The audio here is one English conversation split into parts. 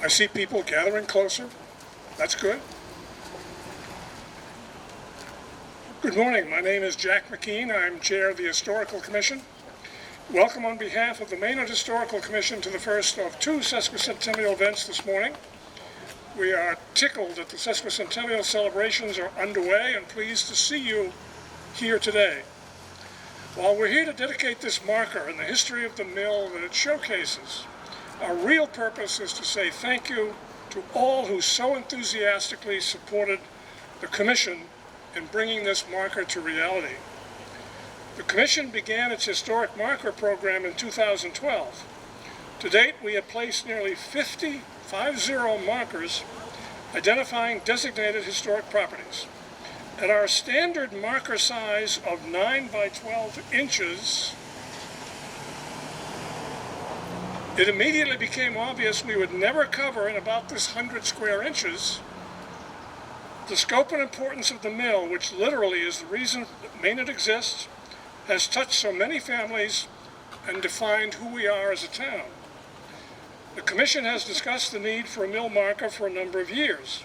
I see people gathering closer. That's good. Good morning. My name is Jack Mckean. I'm chair of the Historical Commission. Welcome on behalf of the Maynard Historical Commission to the first of two sesquicentennial events this morning. We are tickled that the sesquicentennial celebrations are underway and pleased to see you here today. While we're here to dedicate this marker in the history of the mill that it showcases, our real purpose is to say thank you to all who so enthusiastically supported the Commission in bringing this marker to reality. The Commission began its historic marker program in 2012. To date, we have placed nearly 50 markers identifying designated historic properties. At our standard marker size of 9 by 12 inches, it immediately became obvious we would never cover in about this 100 square inches the scope and importance of the mill, which literally is the reason that Maynard exists, has touched so many families, and defined who we are as a town. The Commission has discussed the need for a mill marker for a number of years,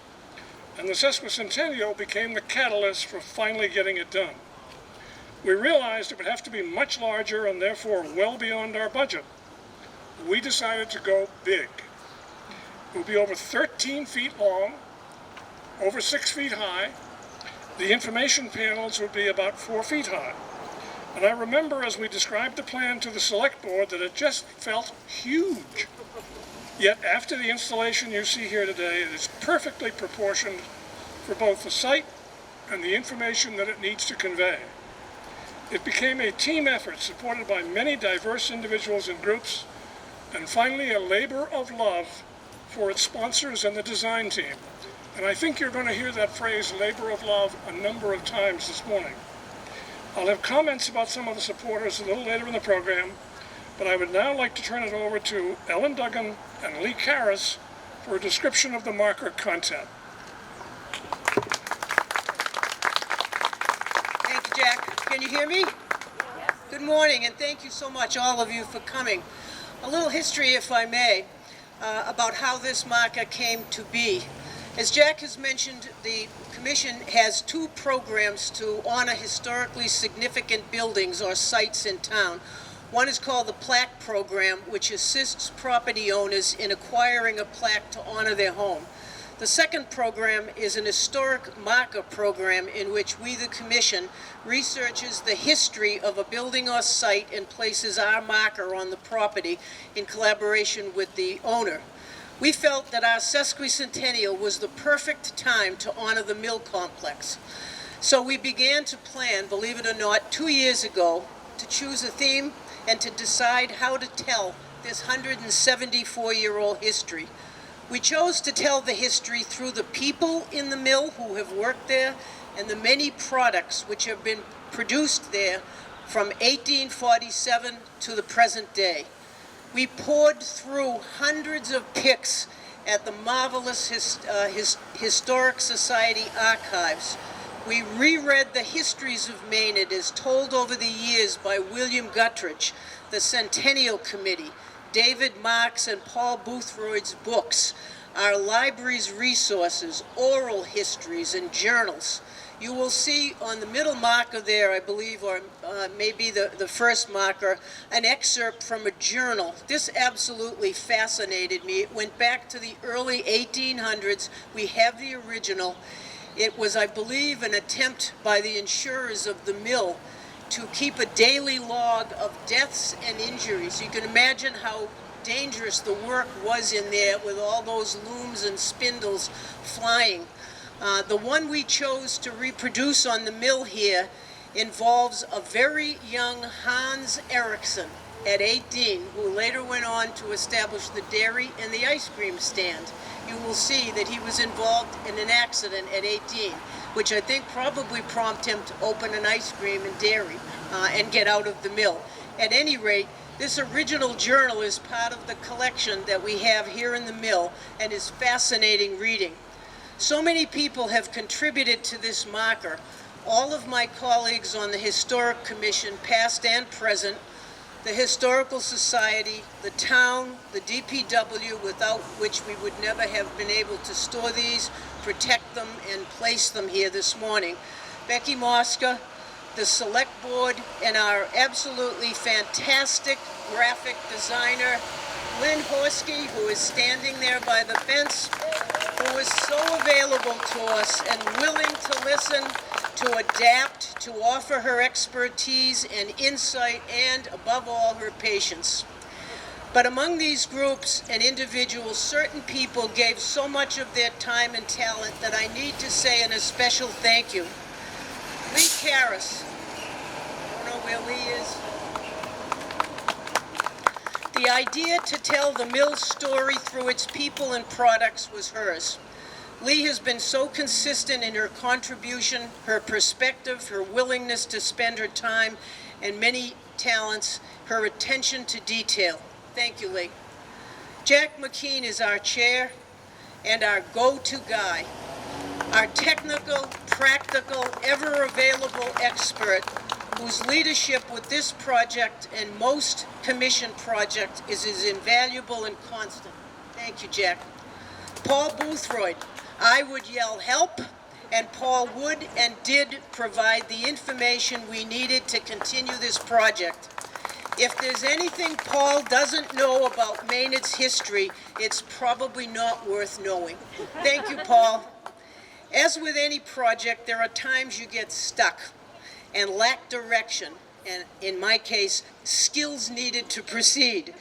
and the sesquicentennial became the catalyst for finally getting it done. We realized it would have to be much larger and therefore well beyond our budget. We decided to go big. It will be over 13 feet long, over 6 feet high. The information panels would be about 4 feet high. And I remember as we described the plan to the select board that it just felt huge. Yet after the installation you see here today, it is perfectly proportioned for both the site and the information that it needs to convey. It became a team effort supported by many diverse individuals and groups, and finally a labor of love for its sponsors and the design team. And I think you're going to hear that phrase, labor of love, a number of times this morning. I'll have comments about some of the supporters a little later in the program, but I would now like to turn it over to Ellen Duggan and Lee Karras for a description of the marker content. Thank you, Jack. Can you hear me? Yes. Good morning, and thank you so much, all of you, for coming. A little history, if I may, about how this marker came to be. As Jack has mentioned, the Commission has two programs to honor historically significant buildings or sites in town. One is called the Plaque Program, which assists property owners in acquiring a plaque to honor their home. The second program is an historic marker program in which we, the Commission, researches the history of a building or site and places our marker on the property in collaboration with the owner. We felt that our sesquicentennial was the perfect time to honor the mill complex. So we began to plan, believe it or not, 2 years ago to choose a theme and to decide how to tell this 174-year-old history. We chose to tell the history through the people in the mill who have worked there and the many products which have been produced there from 1847 to the present day. We poured through hundreds of pics at the marvelous Historic Society archives. We reread the histories of Maynard as told over the years by William Guttridge, the Centennial Committee, David Marks and Paul Boothroyd's books, our library's resources, oral histories, and journals. You will see on the middle marker there, I believe, or maybe the first marker, an excerpt from a journal. This absolutely fascinated me. It went back to the early 1800s. We have the original. It was, I believe, an attempt by the insurers of the mill to keep a daily log of deaths and injuries. You can imagine how dangerous the work was in there with all those looms and spindles flying. The one we chose to reproduce on the mill here involves a very young Hans Eriksson at 18, who later went on to establish the dairy and the ice cream stand. You will see that he was involved in an accident at 18, which I think probably prompted him to open an ice cream and dairy and get out of the mill. At any rate, this original journal is part of the collection that we have here in the mill and is fascinating reading. So many people have contributed to this marker. All of my colleagues on the Historic Commission, past and present, the Historical Society, the town, the DPW, without which we would never have been able to store these, protect them, and place them here this morning. Becky Mosca, the Select Board, and our absolutely fantastic graphic designer, Lynn Horsky, who is standing there by the fence, who is so available to us and willing to listen, to adapt, to offer her expertise and insight, and above all, her patience. But among these groups and individuals, certain people gave so much of their time and talent that I need to say an especial thank you. Lee Karras, I don't know where Lee is. The idea to tell the mill's story through its people and products was hers. Lee has been so consistent in her contribution, her perspective, her willingness to spend her time, and many talents, her attention to detail. Thank you, Lee. Jack Mckean is our chair and our go-to guy, our technical, practical, ever-available expert whose leadership with this project and most commissioned projects is as invaluable and constant. Thank you, Jack. Paul Boothroyd, I would yell help, and Paul would and did provide the information we needed to continue this project. If there's anything Paul doesn't know about Maynard's history, it's probably not worth knowing. Thank you, Paul. As with any project, there are times you get stuck and lack direction, and in my case, skills needed to proceed.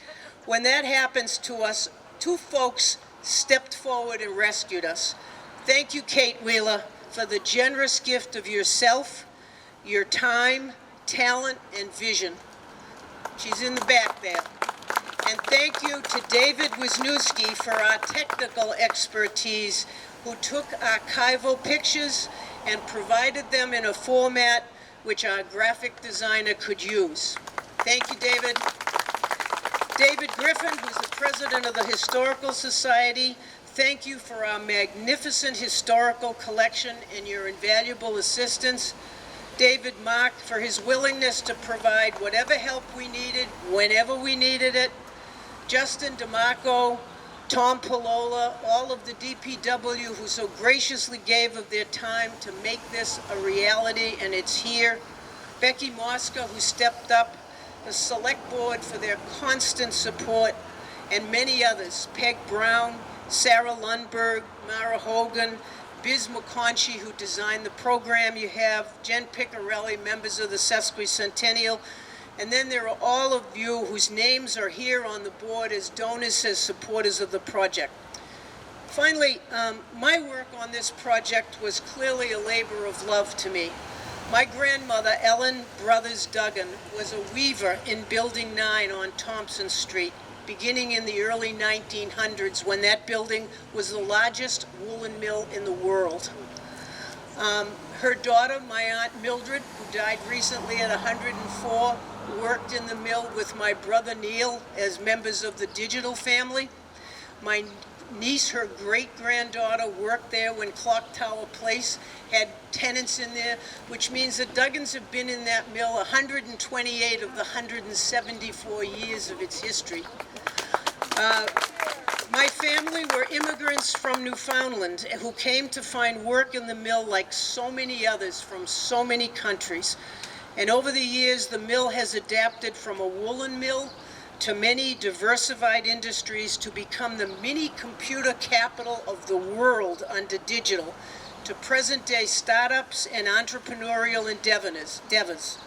When that happens to us, two folks stepped forward and rescued us. Thank you, Kate Wheeler, for the generous gift of yourself, your time, talent, and vision. She's in the back there. And thank you to David Wisniewski for our technical expertise, who took archival pictures and provided them in a format which our graphic designer could use. Thank you, David. David Griffin, who's the president of the Historical Society, thank you for our magnificent historical collection and your invaluable assistance. David Mark for his willingness to provide whatever help we needed, whenever we needed it. Justin DeMarco, Tom Palola, all of the DPW who so graciously gave of their time to make this a reality, and it's here. Becky Mosca, who stepped up, the Select Board for their constant support, and many others, Peg Brown, Sarah Lundberg, Mara Hogan, Biz McConchie, who designed the program you have, Jen Piccarelli, members of the Sesquicentennial, and then there are all of you whose names are here on the board as donors, as supporters of the project. Finally, my work on this project was clearly a labor of love to me. My grandmother, Ellen Brothers Duggan, was a weaver in Building 9 on Thompson Street, beginning in the early 1900s, when that building was the largest woolen mill in the world. Her daughter, my Aunt Mildred, who died recently at 104, worked in the mill with my brother Neil as members of the Digital family. My niece, her great-granddaughter, worked there when Clock Tower Place had tenants in there, which means the Duggans have been in that mill 128 of the 174 years of its history. My family were immigrants from Newfoundland who came to find work in the mill like so many others from so many countries. And over the years, the mill has adapted from a woolen mill to many diversified industries to become the mini computer capital of the world under digital, to present-day startups and entrepreneurial endeavors.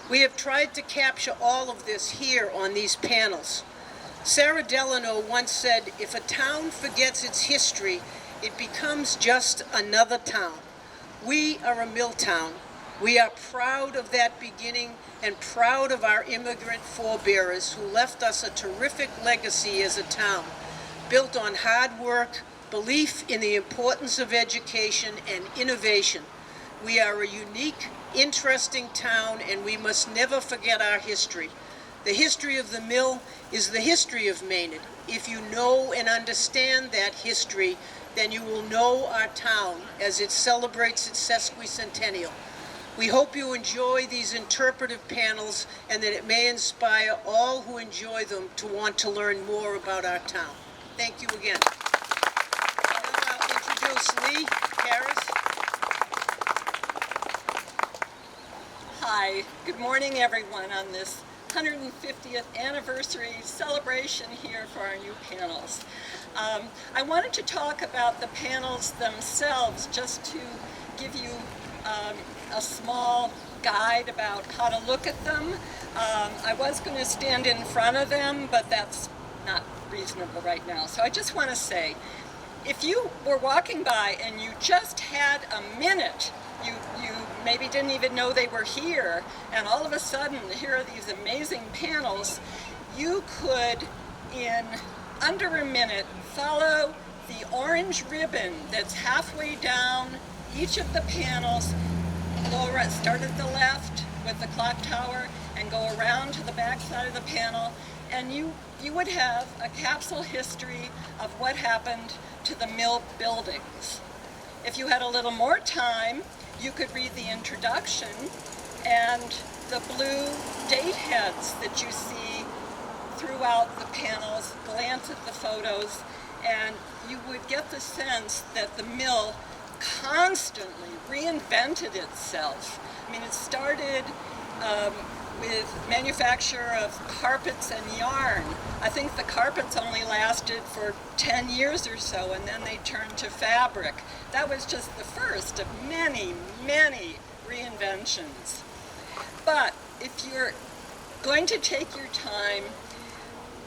We have tried to capture all of this here on these panels. Sarah Delano once said, if a town forgets its history, it becomes just another town. We are a mill town. We are proud of that beginning and proud of our immigrant forebearers who left us a terrific legacy as a town, built on hard work, belief in the importance of education, and innovation. We are a unique, interesting town, and we must never forget our history. The history of the mill is the history of Maynard. If you know and understand that history, then you will know our town as it celebrates its sesquicentennial. We hope you enjoy these interpretive panels and that it may inspire all who enjoy them to want to learn more about our town. Thank you again. Now I'll introduce Lee Harris. Hi, good morning everyone on this 150th anniversary celebration here for our new panels. I wanted to talk about the panels themselves just to give you a small guide about how to look at them. I was going to stand in front of them, but that's not reasonable right now. So I just want to say, if you were walking by and you just had a minute, you maybe didn't even know they were here, and all of a sudden here are these amazing panels, you could, in under a minute, follow the orange ribbon that's halfway down each of the panels, start at the left with the clock tower and go around to the back side of the panel, and you would have a capsule history of what happened to the mill buildings. If you had a little more time, you could read the introduction and the blue date heads that you see throughout the panels, glance at the photos, and you would get the sense that the mill constantly reinvented itself. I mean, it started with manufacture of carpets and yarn. I think the carpets only lasted for 10 years or so, and then they turned to fabric. That was just the first of many, many reinventions. But if you're going to take your time,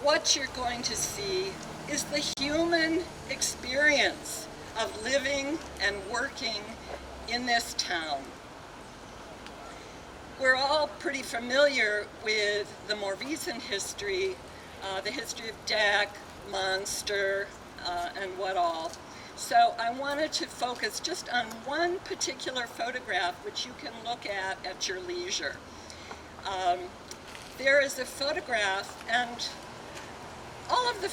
what you're going to see is the human experience of living and working in this town. We're all pretty familiar with the more recent history, the history of DEC, Monster, and what all. So I wanted to focus just on one particular photograph which you can look at your leisure. There is a photograph, and all of the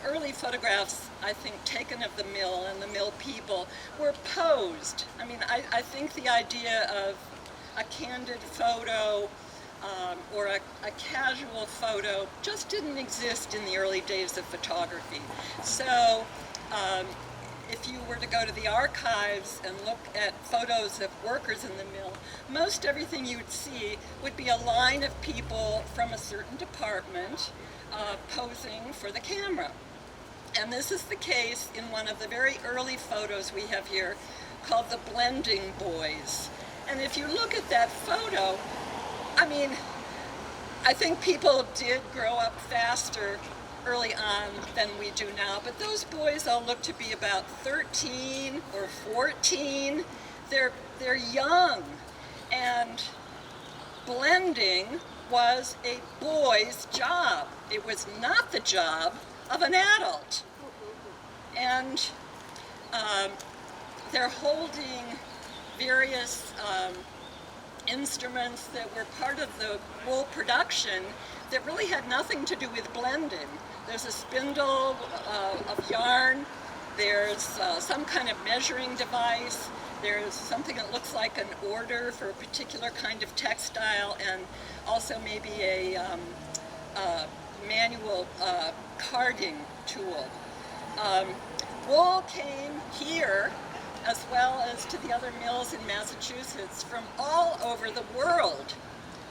early photographs, I think, taken of the mill and the mill people were posed. I mean, I think the idea of a candid photo or a casual photo just didn't exist in the early days of photography. So if you were to go to the archives and look at photos of workers in the mill, most everything you would see would be a line of people from a certain department posing for the camera. And this is the case in one of the very early photos we have here called the Blending Boys. And if you look at that photo, I mean, I think people did grow up faster early on than we do now, but those boys all look to be about 13 or 14. They're young, and blending was a boy's job. It was not the job of an adult. And they're holding various instruments that were part of the wool production that really had nothing to do with blending. There's a spindle of yarn, there's some kind of measuring device, there's something that looks like an order for a particular kind of textile, and also maybe a manual carding tool. Wool came here, as well as to the other mills in Massachusetts, from all over the world.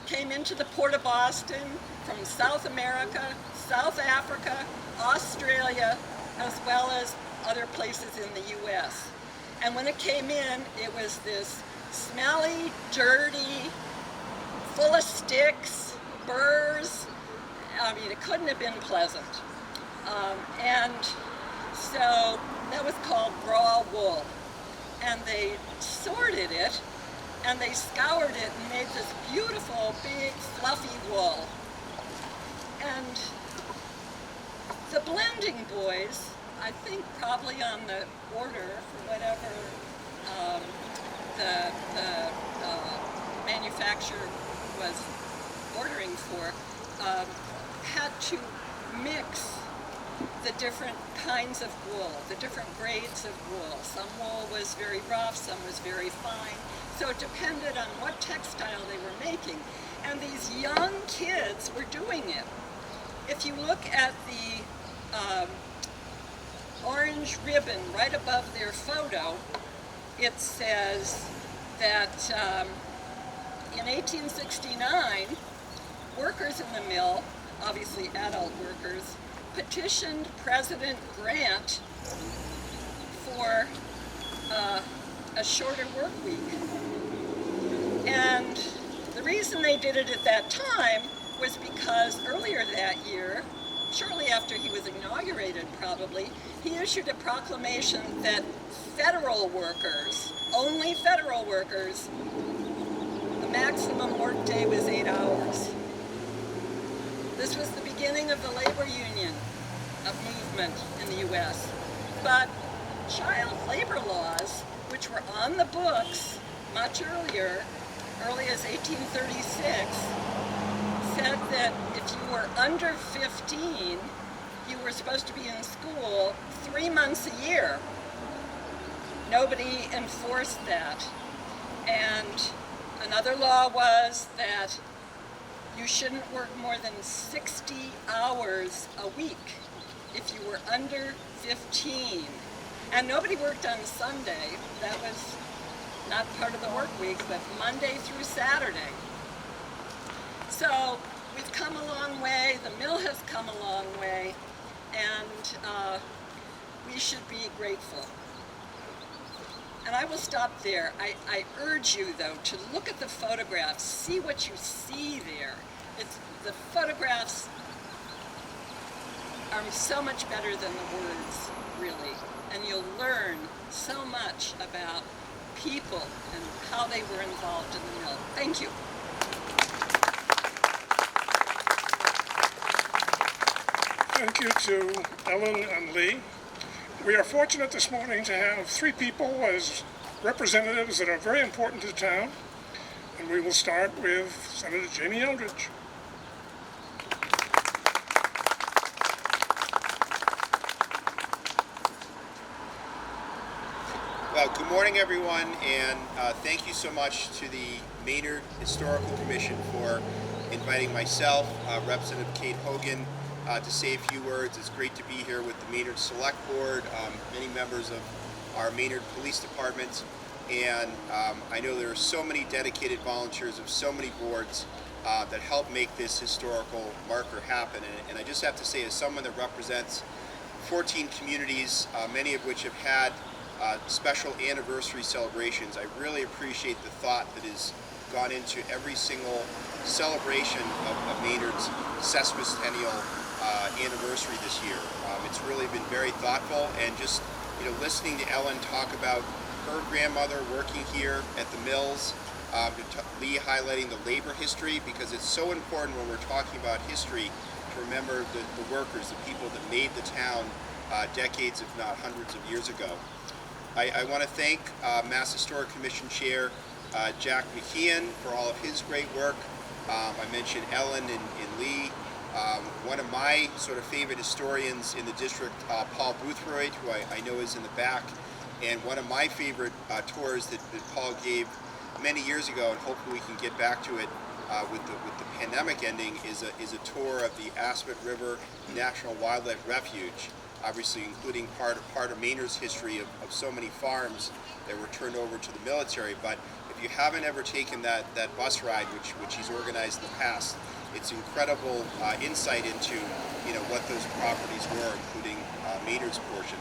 Came into the port of Boston from South America, South Africa, Australia, as well as other places in the US. And when it came in, it was this smelly, dirty, full of sticks, burrs. I mean, it couldn't have been pleasant. And so that was called raw wool. And they sorted it, and they scoured it and made this beautiful, big, fluffy wool. And the Blending Boys, I think probably on the order for whatever the manufacturer was ordering for, had to mix the different kinds of wool, the different grades of wool. Some wool was very rough, some was very fine. So it depended on what textile they were making. And these young kids were doing it. If you look at the orange ribbon right above their photo, it says that in 1869, workers in the mill, obviously adult workers, petitioned President Grant for a shorter work week. And the reason they did it at that time was because earlier that year, shortly after he was inaugurated probably, he issued a proclamation that federal workers, only federal workers, the maximum workday was 8 hours. This was the beginning of the labor union movement in the U.S. But child labor laws, which were on the books much earlier, early as 1836, said that if you were under 15, you were supposed to be in school 3 months a year. Nobody enforced that. And another law was that you shouldn't work more than 60 hours a week if you were under 15. And nobody worked on Sunday. That was not part of the work week, but Monday through Saturday. So we've come a long way, the mill has come a long way, and we should be grateful. And I will stop there. I urge you, though, to look at the photographs, see what you see there. The photographs are so much better than the words, really. And you'll learn so much about people and how they were involved in the mill. Thank you. Thank you to Ellen and Lee. We are fortunate this morning to have three people as representatives that are very important to the town. And we will start with Senator Jamie Eldridge. Well, good morning, everyone, and thank you so much to the Maynard Historical Commission for inviting myself, Representative Kate Hogan, to say a few words. It's great to be here with the Maynard Select Board, many members of our Maynard Police Department, and I know there are so many dedicated volunteers of so many boards that help make this historical marker happen. And I just have to say, as someone that represents 14 communities, many of which have had special anniversary celebrations, I really appreciate the thought that has gone into every single celebration of Maynard's sesquicentennial anniversary this year. It's really been very thoughtful, and just listening to Ellen talk about her grandmother working here at the mills, Lee highlighting the labor history, because it's so important when we're talking about history to remember the workers, the people that made the town decades, if not hundreds of years ago. I want to thank Mass Historic Commission Chair Jack Mckean for all of his great work. I mentioned Ellen and Lee. One of my sort of favorite historians in the district, Paul Boothroyd, who I know is in the back, and one of my favorite tours that Paul gave many years ago, and hopefully we can get back to it with the pandemic ending, is a tour of the Aspen River National Wildlife Refuge, obviously including part of Maynard's history of so many farms that were turned over to the military. But if you haven't ever taken that bus ride, which he's organized in the past, it's incredible insight into what those properties were, including Maynard's portion.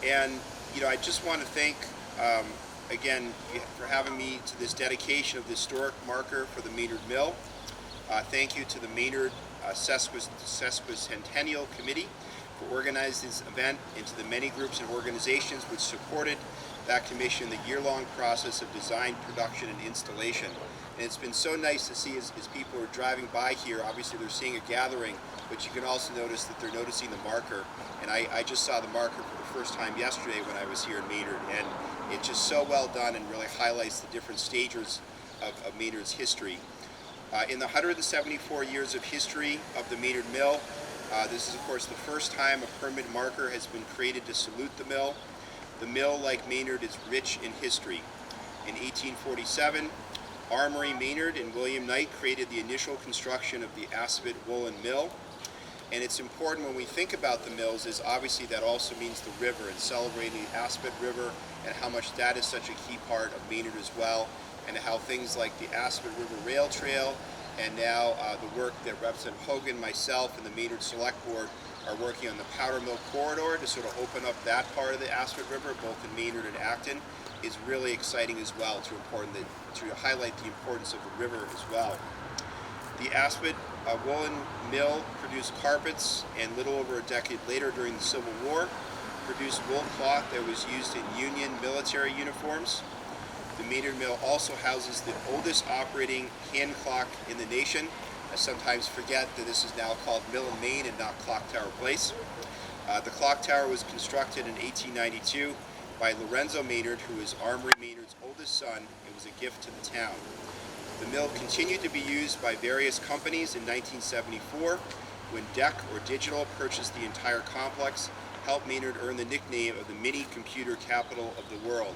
And I just want to thank again for having me to this dedication of the historic marker for the Maynard Mill. Thank you to the Maynard Sesquicentennial Committee for organizing this event, and to the many groups and organizations which supported that commission, the year-long process of design, production, and installation. And it's been so nice to see as people are driving by here. Obviously they're seeing a gathering, but you can also notice that they're noticing the marker. And I just saw the marker for the first time yesterday when I was here in Maynard, and it's just so well done and really highlights the different stages of Maynard's history. In the 174 years of history of the Maynard Mill, this is of course the first time a permanent marker has been created to salute the mill. The mill, like Maynard, is rich in history. In 1847, Armory Maynard and William Knight created the initial construction of the Aspen Woolen Mill. And it's important when we think about the mills is obviously that also means the river and celebrating the Aspen River and how much that is such a key part of Maynard as well, and how things like the Aspen River Rail Trail and now the work that Representative Hogan, myself, and the Maynard Select Board are working on the Powder Mill Corridor to sort of open up that part of the Aspen River, both in Maynard and Acton, is really exciting as well to highlight the importance of the river as well. The Aspen Woolen Mill produced carpets, and little over a decade later during the Civil War, produced wool cloth that was used in Union military uniforms. The Maynard Mill also houses the oldest operating hand clock in the nation. I sometimes forget that this is now called Mill and Main and not Clock Tower Place. The clock tower was constructed in 1892 by Lorenzo Maynard, who is Armory Maynard's oldest son, and was a gift to the town. The mill continued to be used by various companies in 1974 when DEC or Digital purchased the entire complex, helped Maynard earn the nickname of the mini computer capital of the world.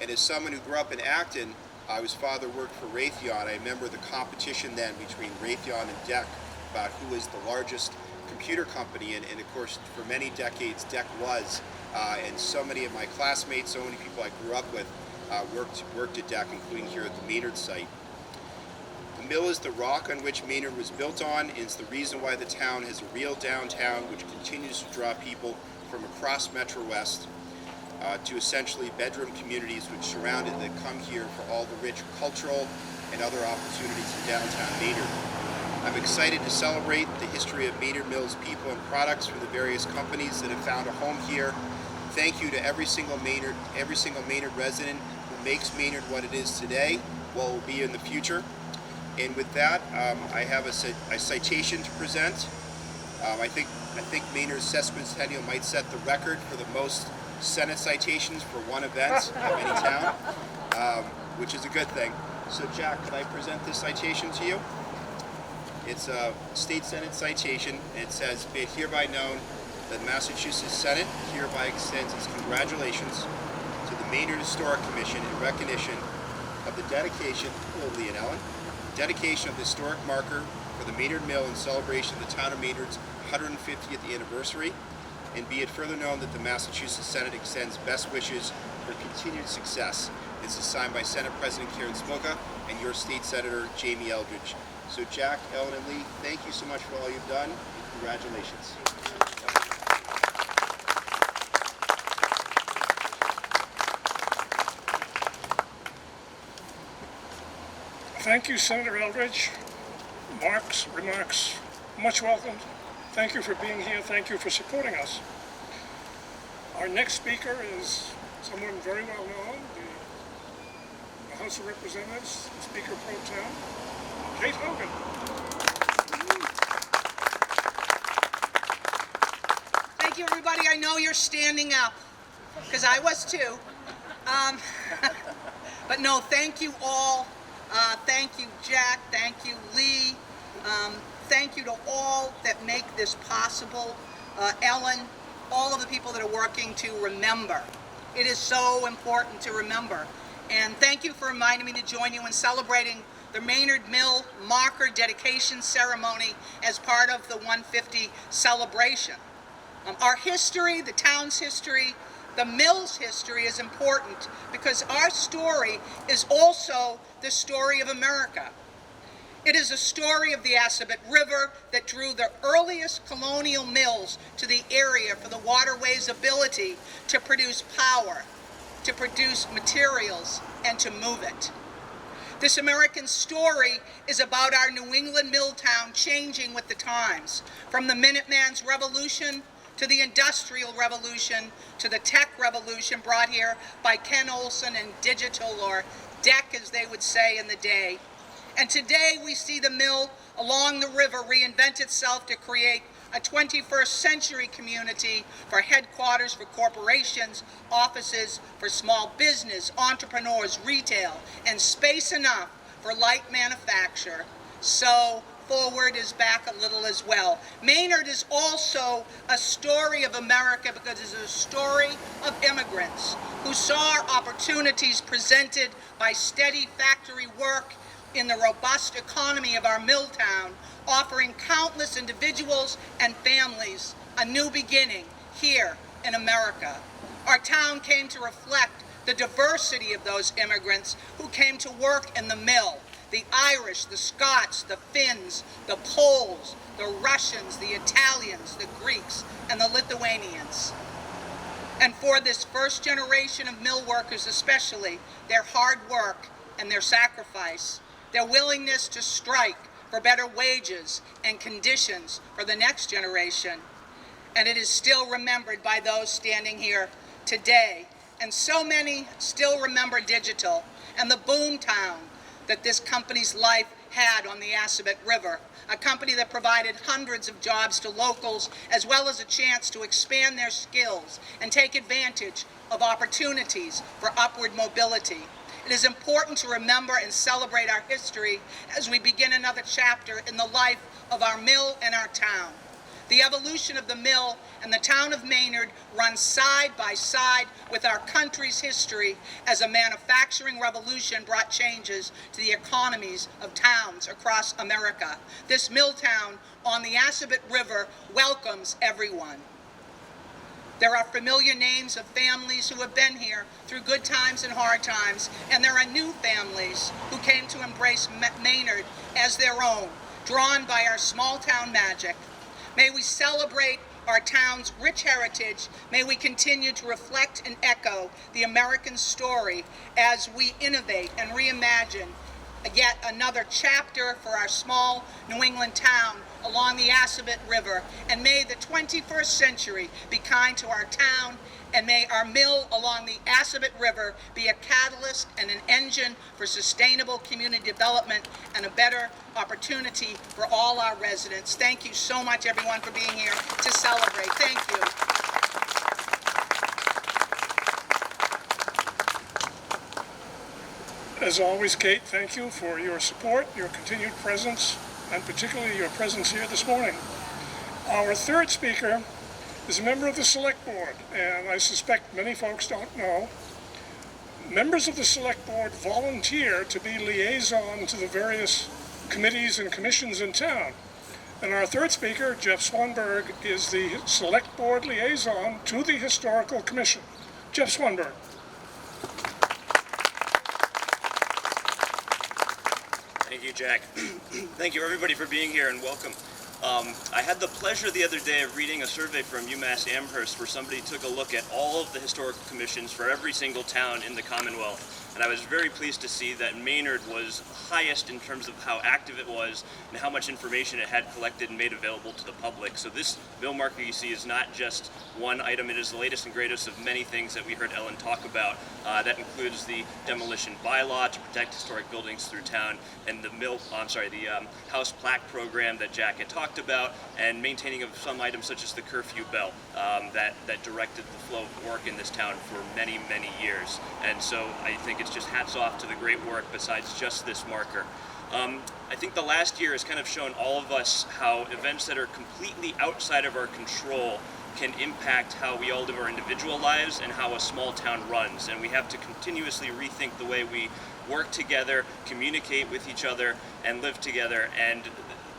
And as someone who grew up in Acton, his father worked for Raytheon. I remember the competition then between Raytheon and DEC about who was the largest computer company, and of course for many decades DEC was, and so many of my classmates, so many people I grew up with worked at DEC, including here at the Maynard site. The mill is the rock on which Maynard was built on, and is the reason why the town has a real downtown which continues to draw people from across Metro West to essentially bedroom communities which surround it that come here for all the rich cultural and other opportunities in downtown Maynard. I'm excited to celebrate the history of Maynard Mill's people and products from the various companies that have found a home here. Thank you to every single Maynard resident who makes Maynard what it is today, what will be in the future. And with that, I have a citation to present. I think Maynard's sesquicentennial might set the record for the most Senate citations for one event of any town, which is a good thing. So Jack, could I present this citation to you? It's a state Senate citation, and it says, "Be it hereby known that the Massachusetts Senate hereby extends its congratulations to the Maynard Historic Commission in recognition of the dedication," hello Lee and Ellen, dedication of the historic marker for the Maynard Mill in celebration of the town of Maynard's 150th anniversary. And be it further known that the Massachusetts Senate extends best wishes for continued success. This is signed by Senate President Karen Smoka and your state senator, Jamie Eldridge. So Jack, Ellen, and Lee, thank you so much for all you've done. Congratulations. Thank you, Senator Eldridge. Mark's remarks, much welcomed. Thank you for being here. Thank you for supporting us. Our next speaker is someone very well known, the House of Representatives, Speaker Pro Tem, Kate Hogan. Thank you, everybody. I know you're standing up, because I was too. But no, thank you all. Thank you, Jack. Thank you, Lee. Thank you to all that make this possible. Ellen, all of the people that are working to remember. It is so important to remember. And thank you for reminding me to join you in celebrating the Maynard Mill marker dedication ceremony as part of the 150 celebration. Our history, the town's history, the mill's history is important because our story is also the story of America. It is a story of the Aspen River that drew the earliest colonial mills to the area for the waterway's ability to produce power, to produce materials, and to move it. This American story is about our New England mill town changing with the times, from the Minuteman's Revolution to the Industrial Revolution to the Tech Revolution brought here by Ken Olson and Digital, or DEC as they would say in the day. And today we see the mill along the river reinvent itself to create a 21st century community for headquarters for corporations, offices for small business, entrepreneurs, retail, and space enough for light manufacture. So forward is back a little as well. Maynard is also a story of America because it's a story of immigrants who saw opportunities presented by steady factory work in the robust economy of our mill town, offering countless individuals and families a new beginning here in America. Our town came to reflect the diversity of those immigrants who came to work in the mill. The Irish, the Scots, the Finns, the Poles, the Russians, the Italians, the Greeks, and the Lithuanians. And for this first generation of mill workers especially, their hard work and their sacrifice, their willingness to strike for better wages and conditions for the next generation. And it is still remembered by those standing here today. And so many still remember digital and the boom town that this company's life had on the Aspen River, a company that provided hundreds of jobs to locals, as well as a chance to expand their skills and take advantage of opportunities for upward mobility. It is important to remember and celebrate our history as we begin another chapter in the life of our mill and our town. The evolution of the mill and the town of Maynard runs side by side with our country's history as a manufacturing revolution brought changes to the economies of towns across America. This mill town on the Aspen River welcomes everyone. There are familiar names of families who have been here through good times and hard times, and there are new families who came to embrace Maynard as their own, drawn by our small town magic. May we celebrate our town's rich heritage. May we continue to reflect and echo the American story as we innovate and reimagine yet another chapter for our small New England town along the Aspen River. And may the 21st century be kind to our town, and may our mill along the Aspen River be a catalyst and an engine for sustainable community development and a better opportunity for all our residents. Thank you so much, everyone, for being here to celebrate. Thank you. As always, Kate, thank you for your support, your continued presence, and particularly your presence here this morning. Our third speaker is a member of the Select Board, and I suspect many folks don't know. Members of the Select Board volunteer to be liaison to the various committees and commissions in town. And our third speaker, Jeff Swanberg, is the Select Board liaison to the Historical Commission. Jeff Swanberg. Thank you, Jack. Thank you, everybody, for being here, and welcome. I had the pleasure the other day of reading a survey from UMass Amherst where somebody took a look at all of the historical commissions for every single town in the Commonwealth. And I was very pleased to see that Maynard was highest in terms of how active it was and how much information it had collected and made available to the public. So this bill marker you see is not just one item, it is the latest and greatest of many things that we heard Ellen talk about. That includes the demolition bylaw to protect historic buildings through town, and the house plaque program that Jack had talked about, and maintaining of some items such as the curfew bell that directed the flow of work in this town for many, many years. And so I think it's just hats off to the great work besides just this marker. I think the last year has kind of shown all of us how events that are completely outside of our control can impact how we all live our individual lives and how a small town runs. And we have to continuously rethink the way we work together, communicate with each other, and live together. And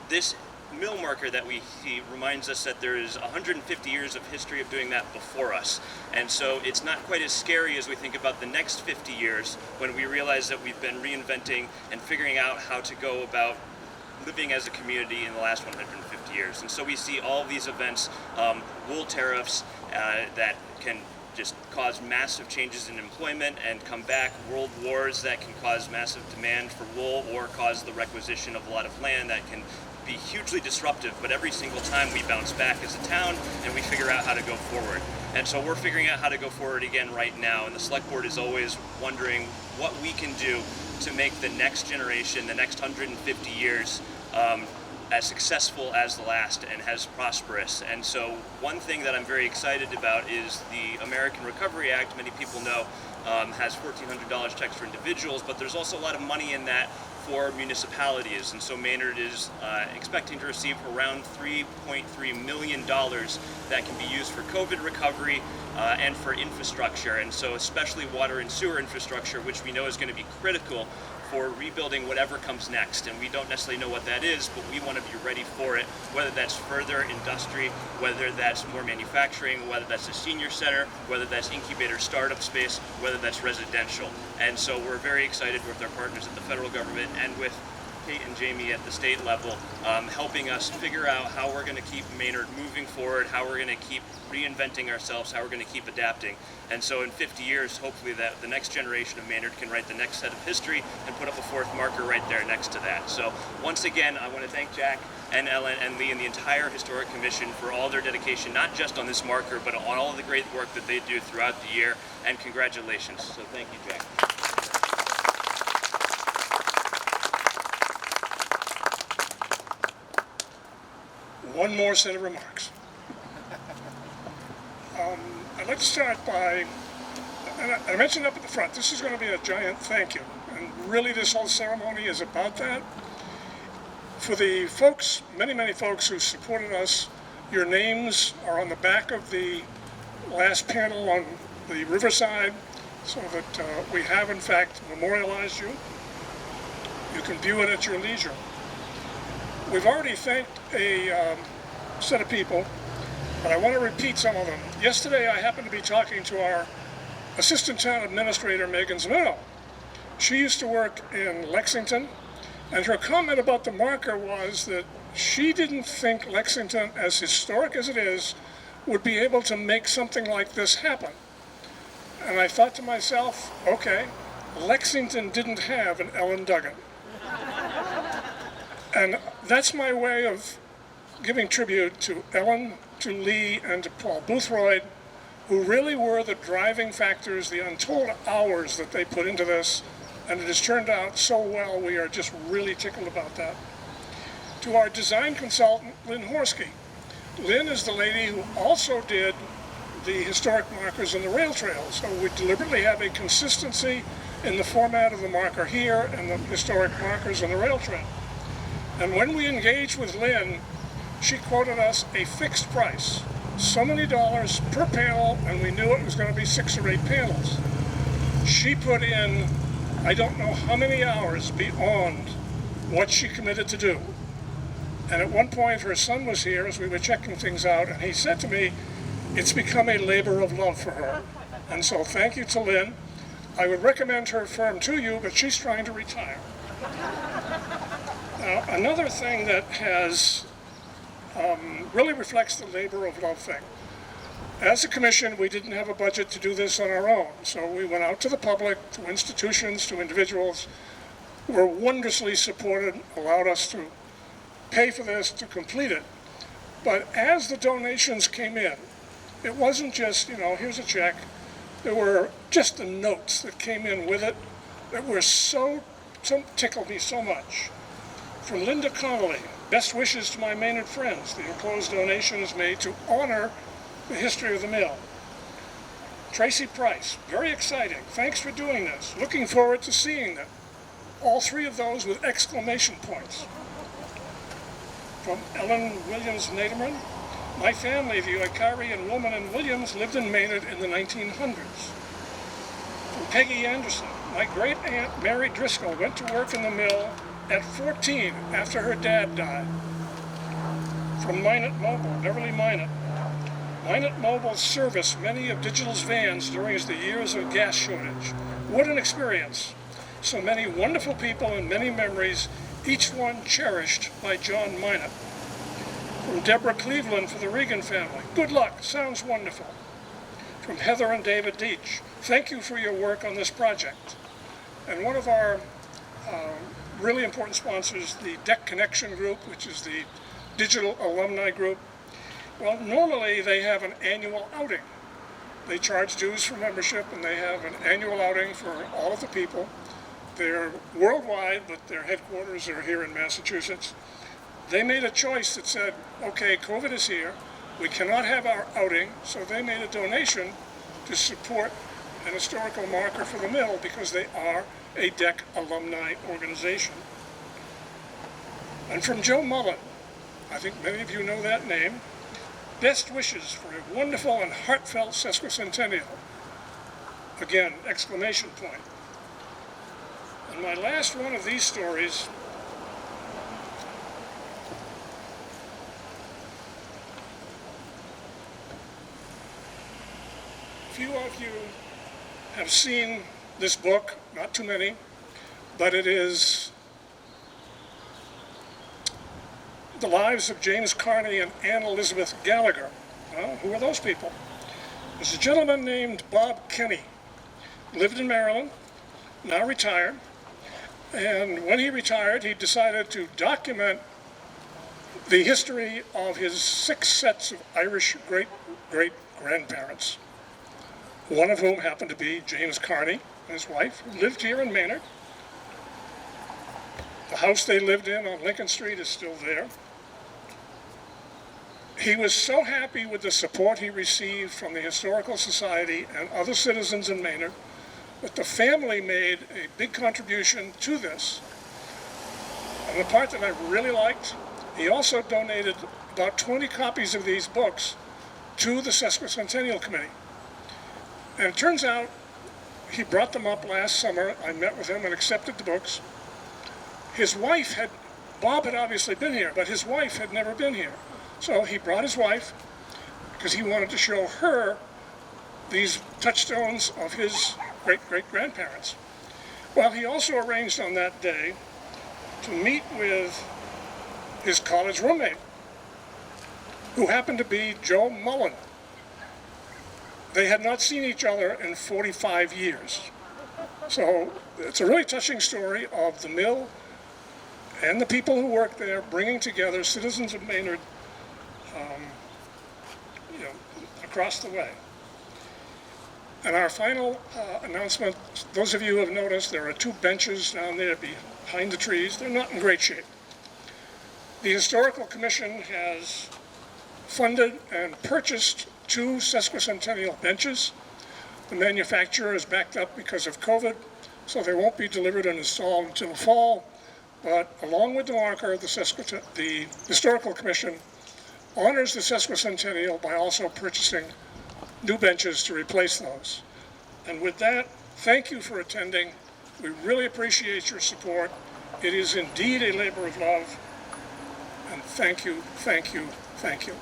this mill marker that we see reminds us that there is 150 years of history of doing that before us. And so it's not quite as scary as we think about the next 50 years when we realize that we've been reinventing and figuring out how to go about living as a community in the last 150 years. And so we see all of these events, wool tariffs that can just cause massive changes in employment and come back, world wars that can cause massive demand for wool or cause the requisition of a lot of land that can be hugely disruptive, but every single time we bounce back as a town and we figure out how to go forward. And so we're figuring out how to go forward again right now, and the Select Board is always wondering what we can do to make the next generation, the next 150 years, as successful as the last and as prosperous. And so one thing that I'm very excited about is the American Recovery Act. Many people know has $1,400 checks for individuals, but there's also a lot of money in that for municipalities. And so Maynard is expecting to receive around $3.3 million that can be used for COVID recovery and for infrastructure. And so especially water and sewer infrastructure, which we know is going to be critical for rebuilding whatever comes next. And we don't necessarily know what that is, but we want to be ready for it, whether that's further industry, whether that's more manufacturing, whether that's a senior center, whether that's incubator startup space, whether that's residential. And so we're very excited with our partners at the federal government and with Kate and Jamie at the state level, helping us figure out how we're going to keep Maynard moving forward, how we're going to keep reinventing ourselves, how we're going to keep adapting. And so in 50 years, hopefully that the next generation of Maynard can write the next set of history and put up a fourth marker right there next to that. So once again, I want to thank Jack and Ellen and Lee and the entire Historic Commission for all their dedication, not just on this marker, but on all of the great work that they do throughout the year. And congratulations. So thank you, Jack. One more set of remarks. I'd like to start by, and I mentioned up at the front, this is going to be a giant thank you. And really this whole ceremony is about that. For the folks, many folks who supported us, your names are on the back of the last panel on the riverside, so that we have in fact memorialized you. You can view it at your leisure. We've already thanked a set of people, but I want to repeat some of them. Yesterday I happened to be talking to our assistant town administrator, Megan Zmill. She used to work in Lexington, and her comment about the marker was that she didn't think Lexington, as historic as it is, would be able to make something like this happen. And I thought to myself, okay, Lexington didn't have an Ellen Duggan. And that's my way of giving tribute to Ellen, to Lee, and to Paul Boothroyd, who really were the driving factors, the untold hours that they put into this, and it has turned out so well. We are just really tickled about that. To our design consultant, Lynn Horsky. Lynn is the lady who also did the historic markers and the rail trails, so we deliberately have a consistency in the format of the marker here and the historic markers and the rail trail. And when we engaged with Lynn, she quoted us a fixed price, so many dollars per panel, and we knew it was going to be 6 or 8 panels. She put in, I don't know how many hours beyond what she committed to do. And at one point, her son was here as we were checking things out, and he said to me, it's become a labor of love for her. And so thank you to Lynn. I would recommend her firm to you, but she's trying to retire. Now, another thing that has really reflects the labor of love thing. As a commission, we didn't have a budget to do this on our own, so we went out to the public, to institutions, to individuals who were wondrously supported, allowed us to pay for this, to complete it. But as the donations came in, it wasn't just, here's a check. There were just the notes that came in with it that were so tickled me so much. From Linda Connolly, best wishes to my Maynard friends. The enclosed donation is made to honor the history of the mill. Tracy Price, very exciting. Thanks for doing this. Looking forward to seeing them. All 3 of those with exclamation points. From Ellen Williams Naderman, my family, the Oikari and Woman and Williams, lived in Maynard in the 1900s. From Peggy Anderson, my great aunt Mary Driscoll went to work in the mill at 14 after her dad died. From Minot Mobile, Beverly Minot. Minot Mobile serviced many of Digital's vans during the years of gas shortage. What an experience. So many wonderful people and many memories, each one cherished by John Minot. From Deborah Cleveland for the Regan family. Good luck, sounds wonderful. From Heather and David Deach, thank you for your work on this project. And one of our really important sponsors, the Deck Connection Group, which is the digital alumni group. Well, normally they have an annual outing. They charge dues for membership, and they have an annual outing for all of the people. They're worldwide, but their headquarters are here in Massachusetts. They made a choice that said, okay, COVID is here, we cannot have our outing, so they made a donation to support an historical marker for the mill because they are a DEC alumni organization. And from Joe Mullen, I think many of you know that name, best wishes for a wonderful and heartfelt sesquicentennial. Again, exclamation point. And my last one of these stories few of you have seen this book, not too many, but it is the lives of James Carney and Anne Elizabeth Gallagher. Well, who are those people? There's a gentleman named Bob Kenny, lived in Maryland, now retired, and when he retired, he decided to document the history of his 6 sets of Irish great-great-grandparents, one of whom happened to be James Carney and his wife, who lived here in Maynard. The house they lived in on Lincoln Street is still there. He was so happy with the support he received from the Historical Society and other citizens in Maynard that the family made a big contribution to this. And the part that I really liked, he also donated about 20 copies of these books to the Sesquicentennial Committee. And it turns out he brought them up last summer. I met with him and accepted the books. Bob had obviously been here, but his wife had never been here. So he brought his wife because he wanted to show her these touchstones of his great-great-grandparents. Well, he also arranged on that day to meet with his college roommate, who happened to be Joe Mullen. They had not seen each other in 45 years. So it's a really touching story of the mill and the people who work there bringing together citizens of Maynard across the way. And our final announcement, those of you who have noticed, there are 2 benches down there behind the trees. They're not in great shape. The Historical Commission has funded and purchased 2 sesquicentennial benches. The manufacturer is backed up because of COVID, so they won't be delivered and installed until the fall. But along with the marker, the Historical Commission honors the sesquicentennial by also purchasing new benches to replace those. And with that, thank you for attending. We really appreciate your support. It is indeed a labor of love. And thank you, thank you, thank you.